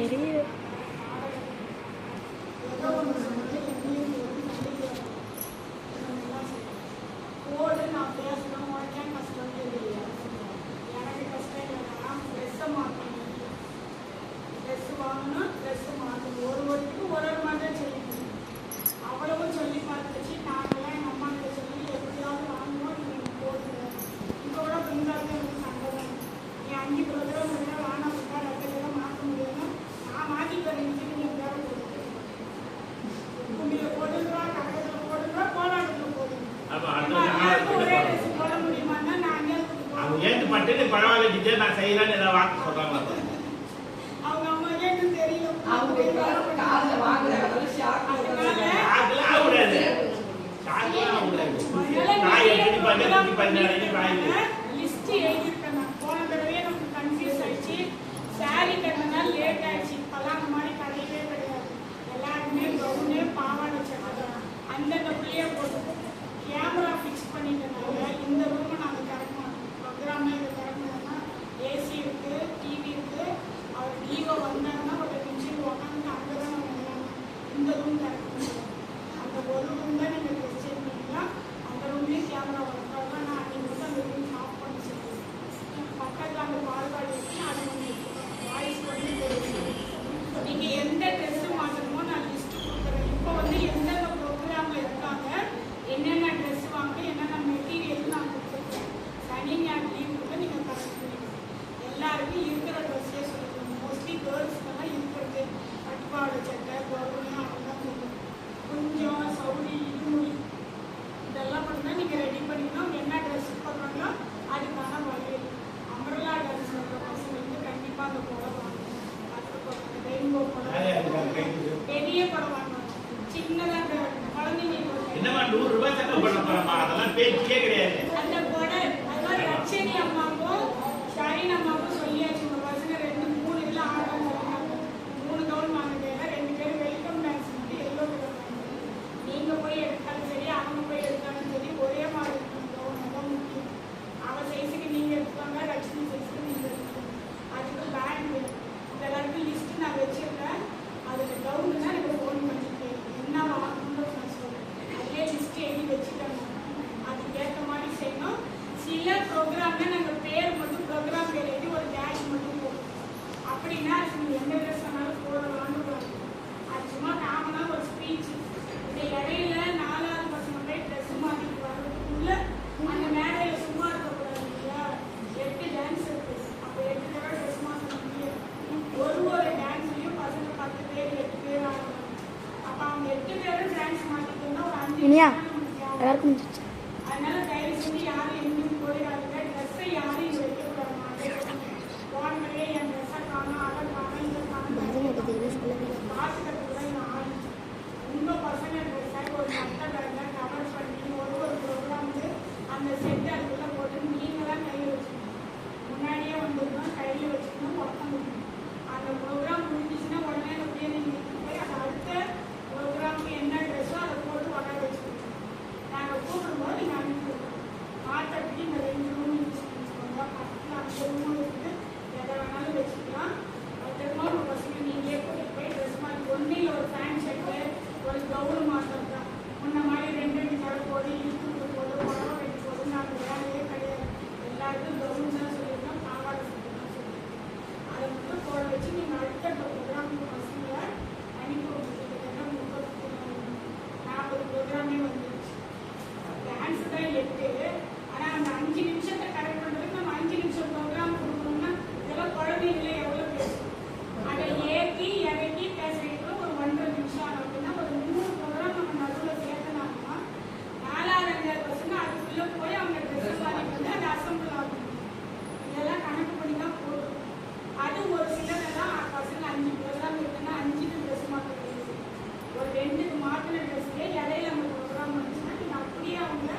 தெரியல. நான் பேசணும் உடனே கஷ்டம் தெரியல. எனக்கு கஷ்டம் இல்லைன்னா ட்ரெஸ்ஸை மாற்றணும், ட்ரெஸ் வாங்கணும், ட்ரெஸ்ஸை மாற்றணும். ஒரு ஒரு மாதிரி செய்யணும். அவ்வளவும் சொல்லி பார்த்துச்சு. நாங்களாம் எங்கள் அம்மா கிட்ட சொல்லி எப்படியாவது வாங்குவோம், நீங்கள் போடுங்க. இப்போ கூட பெண்களுக்கு எனக்கு சங்கடம். நீ 5 கிலோ வாங்கினா கொடுத்தா 2 கிலோ மாற்ற முடியும்னா நான் மாற்றி தரேன். நீங்கள் வேற போடுங்க, குண்டியில் போடுங்களா, கடையில் போடுங்களா, கோலாட்டத்தில் போடுங்க. போட முடியுமான்னா நானே பரவாயில்ல நான் செய்யலான்னு ஏதாவது வாக்கு சொல்றாங்க. அவங்க அம்மாவே தெரியும். லிஸ்ட் எழுதியிருக்கேன். போன தடவையே நமக்கு கன்ஃபியூஸ் ஆயிடுச்சு. சாரி கட்டினா லேட் ஆயிடுச்சு. இப்பெல்லாம் அந்த மாதிரி கிடையவே கிடையாது. எல்லாருமே கவுனு பாவாடை சட்டை அந்தந்த புள்ளியே போட்டு கேமரா ஃபிக்ஸ் பண்ணிட்டனால இந்த ரூமை நாங்கள் திறக்க மாட்டோம். ப்ரோக்ராமே இதை திறக்கணும்னா ஏசி இருக்குது, டிவி இருக்குது. அவர் டிவோ வந்தாங்கன்னா ஒரு நிமிஷம் உட்காந்து அங்கே தான் நம்ம விளையாடணும். இந்த ரூம் திறக்க முடியாது. அந்த ஒரு ரூம் தான் நீங்கள் ட்ரெஸ் செக் பண்ணிங்கன்னா அந்த ரூம்லேயும் கேமரா ஒர்க் நான் அன்றைக்கி வந்து அந்த ரூம் ஆஃப் பண்ணி சொல்லுவேன். பக்கத்தில் அந்த பால்காடி வச்சு அது வாய்ஸ் பண்ணி போயிடுச்சு. நீங்கள் எந்த ட்ரெஸ்ஸு மாற்றணுமோ நான் லிஸ்ட்டு கொடுக்குறேன். இப்போ வந்து எந்தெந்த ப்ரோக்ராமில் இருக்காங்க, என்னென்ன ட்ரெஸ் வாங்க, என்னென்ன மெட்டீரியல் நான் கொடுத்துருக்கேன். சனி ஞாயிறு லீவ் கூட நீங்கள் கரெக்ட் பண்ணிக்கணும். எல்லாருக்கும் இருக்கிற ட்ரெஸ்ஸே சொல்லிக்கணும். மோஸ்ட்லி கேர்ள்ஸ்க்கெல்லாம் இருக்கிறது பட்டுப்பாடை சட்டை கவுனு அதெல்லாம் சொல்லுவோம். கொஞ்சம் சவுடி இருமுடி இதெல்லாம் பண்ணால் நீங்கள் ரெடி பண்ணிக்கணும். என்ன ட்ரெஸ் போடுறாங்களோ அதுக்கான வகையில் அம்பரலா ட்ரெஸ் பண்ணுற பசங்க வந்து கண்டிப்பாக அந்த புடவை வாங்கணும். அதுக்கு ரெயின்போ புடவை, பெரிய புடவை வாங்கணும். சின்னதாக குழந்தைங்க என்னமா 100 ரூபாய் செலவு பண்ண போறமா, அதெல்லாம் பேச்சே கிடையாது. அந்த புடவை அதெல்லாம் ரட்சணி அம்மாவும் ஷரின் அம்மாவும் சொல்லியாச்சு. உங்க பசங்க 2-3 இதில் ஆர்டர் சொல்லுறாங்க. 3 கவுன் வாங்கிட்டேன். 2 பேரும் வெல்கம் டான்ஸ் மட்டும் எல்லோ கலர் வாங்கிட்டு நீங்கள் போய் எடுத்தாலும் சரி, அவங்க போய் எடுத்தாலும் சரி, ஒரே மாதிரி இருக்கணும். கவுன் தான் முக்கியம். அவள் சைஸுக்கு நீங்கள் எடுத்துக்கோங்க, ரட்சணி சைஸுக்கு நீங்கள் எடுத்துக்கோங்க. அதுக்கு பேண்ட் வேணும். இந்த எல்லாருக்கும் லிஸ்ட்டு நான் வச்சுருக்கேன். அதில் கவுனுன்னா எனக்கு ஃபோன் பண்ணிட்டு என்ன வாங்கணும்னு நான் சொல்கிறேன். அதே லிஸ்ட்டு எழுதி வச்சுட்டாங்க. அதுக்கேற்ற மாதிரி செய்யணும். சில ப்ரோக்ராம்னா நாங்கள் பேர் மட்டும் ப்ரோக்ராம் பேர் எழுதி ஒரு கேஷ் மட்டும் போடுவோம். அப்படின்னா நீங்கள் எந்த ட்ரெஸ் வேணாலும் போடலான்னு பாருங்க. அது சும்மா காமனாக ஒரு ஸ்பீச். இந்த இடையில 4வது பசங்க போய் ட்ரெஸ் மாற்றிட்டு வர்றதுக்குள்ள அந்த மேடையில் சும்மா இருக்கக்கூடாது இல்லையா? 8 டான்ஸ் இருக்குது. அப்போ 8 தடவை ட்ரெஸ் மாற்ற முடியாது. ஒரு டான்ஸ்லையும் பசங்க 10 பேர் 8 பேர் ஆடுவாங்க. அப்போ அவங்க 8 பேரும் டான்ஸ் மாற்றிட்டோம்னா ஒரு 5 எல்லாருக்கும் அதனால தயவு செஞ்சு யாரும் எங்கேயும் போயிடாதுங்க. ட்ரெஸ்ஸை யாரும் வைக்கக்கூடாது. போனே என் ட்ரெஸ்ஸை காணும், அதை காணும், இதை காணும், காசு கட்டுக்கூட ஆள். உங்கள் பசங்க ட்ரெஸ்ஸை ஒரு மற்ற பேக்கில் கவர் பண்ணி ஒரு ப்ரோக்ராமுக்கு அந்த செட்டு அதுக்குள்ளே போட்டு நீங்கள் தான் கையில் வச்சுக்கணும். முன்னாடியே வந்துருக்கணும், கையில் வச்சுக்கணும், உட்காந்துக்கணும். அந்த ப்ரோக்ராம் முடிஞ்சிச்சுன்னா உடனே அப்படியே நீங்கள் போய் அதை அடுத்த ப்ரோக்ராமுக்கு என்ன ட்ரெஸ்ஸோ அதை போட்டு உடனே வச்சுக்கணும். நாங்கள் கூப்பிடும்போது நீங்கள் அனுப்பிடுவோம். மாற்றத்துக்கு இந்த 2 ரூம் யூஸ் பண்ணிக்கோங்க. பக்கத்தில் அந்த ரூமும் இருக்குது. எதை வேணாலும் வச்சுக்கலாம். பத்திரமா உங்கள் பசங்க நீங்களே கூட்டிகிட்டு போய் ட்ரெஸ் மாற்றி ஒன்றில் ஒரு பேண்ட் ஷர்ட்டு ஒரு கவுனு மாற்றம் தான். முன்ன மாதிரி 2 தடவை போடு, இழுத்து போடு, உடம்பு வெட்டி போடு. நாங்கள் வேலையே கிடையாது. எல்லாருக்கும் கவுன் தான் சொல்லியிருக்கோம், பாவாடை சட்டை தான் சொல்லியிருக்கோம். அதை மட்டும் போட வச்சு நீங்கள் அடுத்த ப்ரோக்ராம் பசங்களை அனுப்பி விட்டுக்கிட்டேன்னா 40 ப்ரோக்ராமே வந்துருச்சு. டான்ஸ் தான் 8. ஆனால் அந்த 5 நிமிஷத்தை கரெக்ட் பண்ணுறதுக்கு நம்ம 5 நிமிஷம் ப்ரோக்ராம் கொடுக்கணும்னா இதெல்லாம் குழந்தைங்களே எவ்வளோ பேசும். அதை ஏற்றி இறக்கி பேசுறதுக்கு ஒரு 1.5 நிமிஷம் ஆகும். அப்படின்னா ஒரு 3 ப்ரோக்ராம் நம்ம நடுவில் சேர்த்தனாங்கன்னா 4-5 பசங்க அதுக்குள்ளே போய் அவங்க ட்ரெஸ் பண்ணிட்டு வந்து அது அசம்பிள் ஆகும். இதெல்லாம் கணக்கு பண்ணி தான் போடும். அது ஒரு சிலரெல்லாம் பசங்க 5 ப்ரோக்ராம் இருக்குன்னா 5க்கு ட்ரெஸ் மாற்ற முடியாது. ஒரு 2க்கு மாற்றின ட்ரெஸ்லேயே இடையில அந்த ப்ரோக்ராம் வந்துச்சுன்னா நீங்கள் அப்படியே அவங்க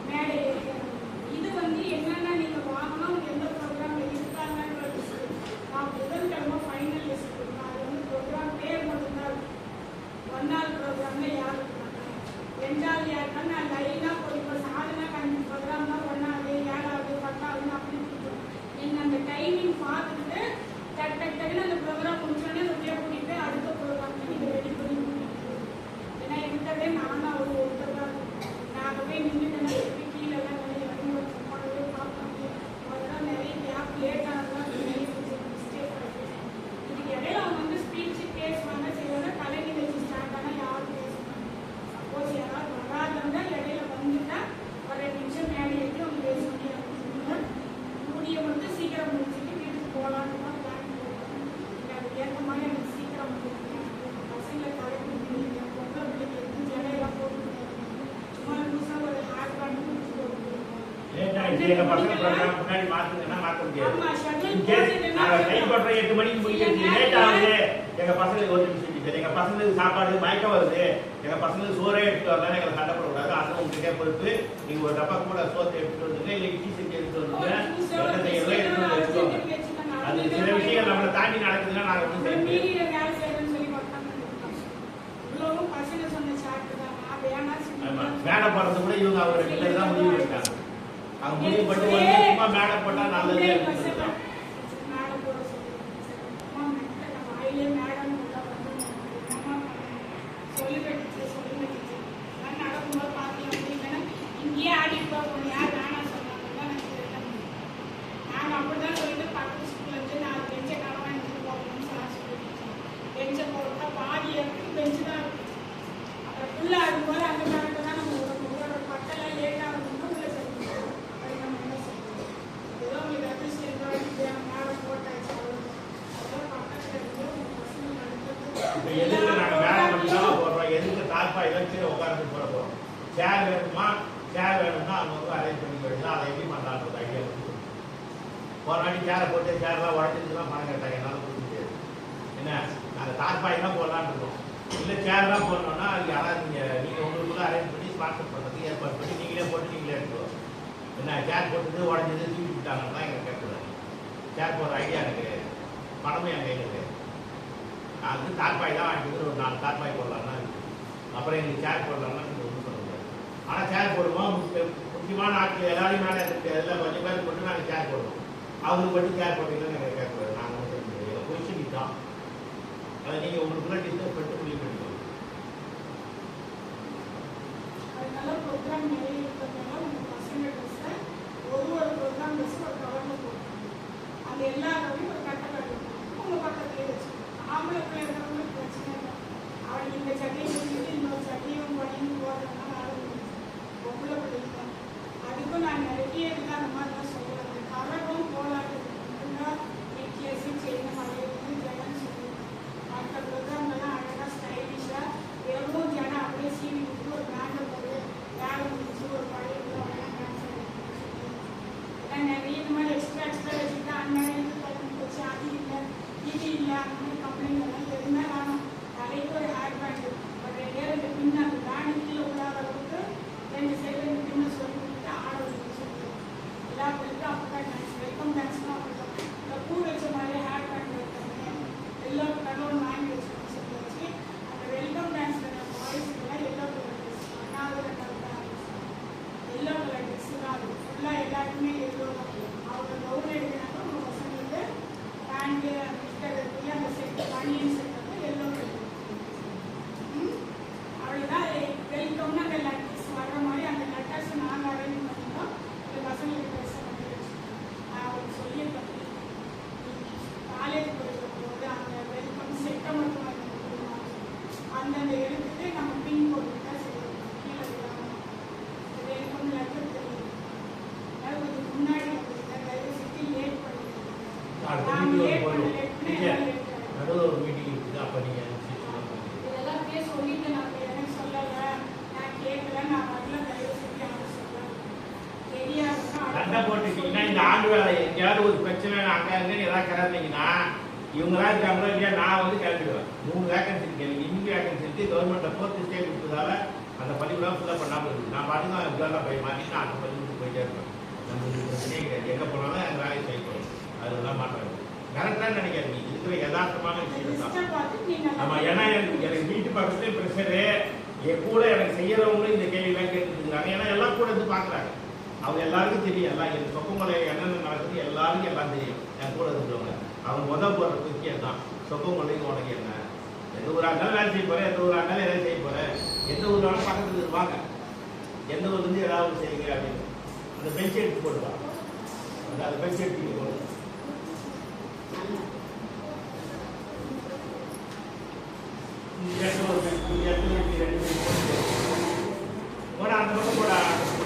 மேடை ஏறிக்கணும். இது வந்து என்னென்ன நீங்கள் வாங்கணும், எந்த ப்ரோக்ராமில் இருக்காங்கன்ற லிஸ்ட்டு நான் புதன்கிழமை ஃபைனல் லிஸ்ட் கொடுத்தேன். அது வந்து ப்ரோக்ராம் பேர் மட்டும்தான் இருக்கும். 1வது ப்ரோக்ராமில் யார் இருக்காங்க, 2வது யாருக்கான நான் லைனாக போய் இப்போ சாதனை கண்டி ப்ரோக்ராம் தான் 1வது 7வது 10வது அப்படி கொடுத்துருவோம். நீங்கள் அந்த டைமிங் பார்த்துட்டு டக்குன்னு அந்த ப்ரோக்ராம் முடிச்சோடனே வந்ததே நானும் அவர் ஒருத்தர் தான். நாங்கள் போய் நின்றுட்டு கீழே எல்லாம் நிறைய இறங்கி போனவே பார்ப்பாங்க. அதெல்லாம் நிறைய கேப் லேட் ஆனதுலாம் நிறைய மிஸ்டேக் ஆகிடுது. இதுக்கு இடையில அவங்க வந்து ஸ்பீச்சு பேசுவாங்க செய்வாங்க. கலை நிகழ்ச்சி ஸ்டார்ட் ஆனால் யாரும் பேசுவாங்க. சப்போஸ் யாராவது வராதவங்க இடையில வந்துட்டா ஒரு 2 நிமிஷம் மேலே ஏற்றி அவங்க பேச முடியாது. முடிய வந்து சீக்கிரம் முடிச்சுட்டு வீட்டுக்கு போகலான்னு தான் பிளான் போடுவாங்க. எனக்கு ஏற்ற மாதிரி எனக்கு சீக்கிரம் முடியும். பசங்களை கலந்து முடியும். பொங்கல் பிள்ளைங்க எடுத்து ஜடையெல்லாம் போட்டு சும்மா புதுசாக ஒரு ஹேர் பேண்ட் முடிச்சு போட்டு எங்க பசங்க ப்ரோக்ராம் முன்னாடி மாத்துங்கன்னா மாத்த முடியாது. ஆமா, schedule நாங்க கை பண்ற 8 மணிக்கு முடிக்கிறது லேட் ஆகுது. எங்க பசங்களுக்கு ஒரு நிமிஷம் இருக்குது. எங்க பசங்களுக்கு சாப்பாடு மயக்கம் வருது. எங்க பசங்களுக்கு சோறே எடுத்து வரலாம். எங்களை சண்டை போடக்கூடாது. அது உங்ககிட்ட பொறுத்து நீங்க ஒரு டப்பா கூட சோத்தை எடுத்துட்டு வந்துங்க, இல்லை இட்லி செஞ்சு எடுத்துட்டு வந்துங்க, எடுத்து வந்து வச்சுக்கோங்க. அது சில விஷயங்கள் நம்மளை தாண்டி நடக்குதுன்னா நாங்க ஒன்றும் செய்ய முடியாது. மீறிய வேலை செய்யறேன்னு சொல்லி உட்காந்து இவ்வளவும் பசங்க சொன்ன சாட்டு தான். நான் வேணா மேடை போறது கூட இவங்க அவங்க 2 பேர் தான் முடிவு எடுத்தாங்க. அவங்க முடிவு பண்ணி வந்து சும்மா மேடை போட்டா நல்லது. மேடம் போட சொல்லி வாயிலே மேடம் சொல்லி வச்சு நான் நடக்கும்போது பார்த்தீங்க அப்படின்னா இங்கேயே ஆடிட்டு போகணும். யார் வேணாம் சொன்னாங்க நாங்கள் அப்படிதான் சொல்லிட்டு பக்கத்து ஸ்கூல்ல இருந்து 4 பெஞ்சை கனவா எடுத்துட்டு போகணும்னு சார் சொல்லிட்டு பெஞ்சை போட்டா பாதி இடத்துக்கு பெஞ்சு தான் இருக்கு. அப்புறம் ஃபுல்லாக இருக்கும்போது அந்த காலத்துல தான் நம்ம உங்களோட பக்கெல்லாம் லேட் ஆகணும்னா உள்ள சேர்க்கணும். அது நம்ம என்ன செய்யணும்? ஏதோ உங்களுக்கு அதிர்ஷ்டம் மேலே போட்டாச்சு அதெல்லாம் பக்கத்துல இருந்து உங்க பசங்க இப்ப எதுக்கு நாங்க மேடை மட்டும் தான் போடுறோம்? எதுக்கு தாழ்பா இலக்கிய உட்கார்ந்து போட போறோம்? சேர் வேணுமா? சேர் வேணும்னா அவங்க வந்து அரேஞ்ச் பண்ணி போயிடலாம். அதை எப்படி பண்ணலான்ற ஐடியா வந்து ஒரு நாட்டி சேரை போட்டு சேர்லாம் உடச்சிருச்சுலாம் பணம் கேட்டாங்க. என்னால் கொடுக்க முடியாது. என்ன நாங்கள் தார்பாய் தான் போடலான்னு இருக்கோம். இல்லை சேர்லாம் போடணும்னா அதுக்கு யாராவது நீங்கள் உங்களுக்குள்ள அரேஞ்ச் பண்ணி ஸ்பான்சர் பண்ணுறதுக்கு ஏற்பாடு பண்ணி நீங்களே போட்டு நீங்களே எடுத்துவோம். என்ன சேர் போட்டுட்டு உடஞ்சது தூக்கி விட்டாங்கன்னா எங்களுக்கு கேட்குறாங்க. சேர் போடுற ஐடியா எனக்கு பணமும் என் கையில் இருக்குது. நான் வந்து தார்பாய் தான் வாங்கிட்டு ஒரு 4 தார்பாய் போடலாம்னா அப்புறம் எங்களுக்கு சேர் போடலாம்னா நீங்கள் ஒன்றும் பண்ண முடியாது. ஆனால் சேர் போடுவோம். முக்கியமான ஆட்கள் எல்லாரையும் மேலே எல்லாம் கொஞ்சம் பேர் போட்டு நாங்கள் சேர் போடுவோம். அவங்களுக்கு மட்டும் சேர் போட்டீங்கன்னா நாங்கள் கேட்கக்கூடாது. நாங்கள் வந்து எங்கள் பொசிஷன் தான் அதை நீங்கள் உங்களுக்குள்ள டிஸ்கஸ் பண்ணிட்டு முடிவு பண்ணிக்கோங்க. அதனால ப்ரோக்ராம் நிறைய இருக்கிறதுனால உங்கள் பசங்க ட்ரெஸ்ஸை ஒரு ப்ரோக்ராம் ட்ரெஸ் ஒரு கவரில் போட்டுருங்க. அந்த எல்லா கவரையும் ஒரு கட்டை உங்கள் பக்கத்துலேயே வச்சுக்கோங்க. ஆம்பளை பிள்ளைங்களுக்கு பிரச்சனை இல்லை. அவனுக்கு இந்த சட்டையை செஞ்சுட்டு இன்னொரு சட்டையும் பண்ணின்னு போடுறதுனால ஆரம்பிச்சு பொம்பளை பிள்ளைங்க அதுக்கும் நான் நிறைய இருந்தால் அந்த மாதிரிலாம் சொல்லுவேன். கவரும் போலாது நெக்லஸு செயின் மலையை ஜனம் சொல்லி மற்ற ப்ரோக்ராம்லாம் அழகாக ஸ்டைலிஷாக வெறும் ஜனம் அப்படியே சீவி விட்டு ஒரு பேண்டை போட்டு வேலை முடிச்சு ஒரு பழைய டான்ஸ் எல்லாம் நிறைய இந்த மாதிரி எக்ஸ்ட்ரா வச்சுக்கிட்டு அந்நேரம் தொடர்ந்து போச்சு. அது இல்லை இது இல்லை அந்த மாதிரி கம்ப்ளைண்ட் எல்லாம் எதுவுமே வேணும். தலைக்கு ஒரு ஹேர் பேண்டு ஒரு 2 பின் அந்த பேண்டு கீழே உள்ளாத அளவுக்கு 2 சைடு 2 பின்னை சொல்லி கொடுத்துட்டு ஆட சொல்லுவோம். எல்லா பிள்ளைக்கும் அப்படிதான் டான்ஸ் வெல்கம் டான்ஸ்லாம் அப்படிதான். இந்த பூ வச்ச மாதிரி ஹேர் பேண்ட் வைக்கிறாங்க. எல்லோ கலர் ஒன்று வாங்கி வச்சுக்கணும் சொல்லியாச்சு. அந்த வெல்கம் டான்ஸில் பாய்ஸுக்கெல்லாம் எல்லோ கலர் ட்ரெஸ் அண்ணாவது 2 எல்லோ கலர் ட்ரெஸ்ஸு தான் அது ஃபுல்லாக எல்லாருக்குமே எல்லோ தான். அவங்க கவுன் எடுக்கிறாங்க உங்கள் பசங்களுக்கு பேண்ட்டு இருக்கிறதுக்குள்ளே அந்த செட் பனியன் செட் வந்து எல்லோ கலர் அவ்வளோதான். வெல்கம்னா அந்த லெட்டர்ஸ் வர்ற மாதிரி அந்த லெட்டர்ஸ் நாங்கள் அரேஞ்ச் பண்ணிட்டோம். இந்த பசங்களுக்கு ட்ரெஸ் வந்து நான் அவங்களுக்கு சொல்லியிருக்கேன். காலேஜ் போது அந்த வெல்கம் செட்டை மட்டும் அந்தந்த எழுத்துக்கு நம்ம பின் போட்டுட்டா செய்யணும். கீழே விடாமல் வெல்கம் லெட்டர் தெரியும். அதாவது கொஞ்சம் முன்னாடி வந்துருக்கேன். தயவு செஞ்சு லேட் பண்ணிடுறேன். நான் லேட் பண்ணலேட்னு நடுவில் ஒரு மீட்டிங் இருக்குது. அப்போ நீங்கள் இதெல்லாம் அப்படியே சொல்லிட்டு நான் எனக்கு சொல்லலை நான் கேட்கல நான் வரல தயவு செஞ்சு யாரும் சொல்ல சண்டை போட்டுட்டீங்கன்னா இந்த ஆண்டு வேலை எங்கேயாவது ஒரு பிரச்சனை அங்கே அங்கன்னு ஏதாவது கிளம்பிங்கன்னா இவங்களாம் இருக்காங்களோ இல்லையா நான் வந்து கிளம்பிடுவேன். 3 வேகன்சி இருக்கு. எனக்கு இன்னும் வேகன்சி இருக்குது. கவர்மெண்ட்டில் 4th ஸ்டேட் கொடுத்ததால அந்த பள்ளிக்கூடம் ஃபுல்லாக பண்ணாமல் இருக்குது. நான் பாட்டுக்கு தான் கேரளா போய் மாட்டிட்டு அந்த பள்ளிக்கூடத்துக்கு போயிட்டே இருப்பேன். நம்மளுக்கு பிரச்சனையே கிடையாது. எங்கே போனாலும் எங்கள் வேலையை செய்யப்படும். அதெல்லாம் மாற்றாது. கரெக்டாக நினைக்காது. இருக்கிற யதார்த்தமான விஷயம் தான். ஆமாம். ஏன்னா எனக்கு வீட்டு பக்கத்துலேயே ப்ரெஷரு என் கூட எனக்கு செய்யறவங்களும் இந்த கேள்விலாம் கேட்டுருக்காங்க. ஏன்னா எல்லாம் கூட இருந்து பார்க்குறாங்க. அவங்க எல்லாருக்கும் தெரியும். எல்லாம் என் சொப்பங்களை என்னென்ன நடக்குது எல்லாருக்கும் எல்லாம் தெரியும். என் கூட இருக்கிறவங்க அவங்க போடுற குக்கியம் தான் சொப்பங்கொள்ளைக்கு உனக்கு என்ன எந்த ஒரு ஆண்டாலும் வேலை செய்ய போகிறேன், எந்த ஒரு ஆண்டாலும் எதாவது செய்ய போகிறேன், எந்த ஊர் வேணாலும் பக்கத்துல வாங்க, எந்த ஊர்ல இருந்து ஏதாவது செய்யுங்க அப்படின்னு. அந்த பெஞ்ச் எடுத்து போடுவா, அந்த பெஞ்ச் எடுத்து போடுவா. இந்த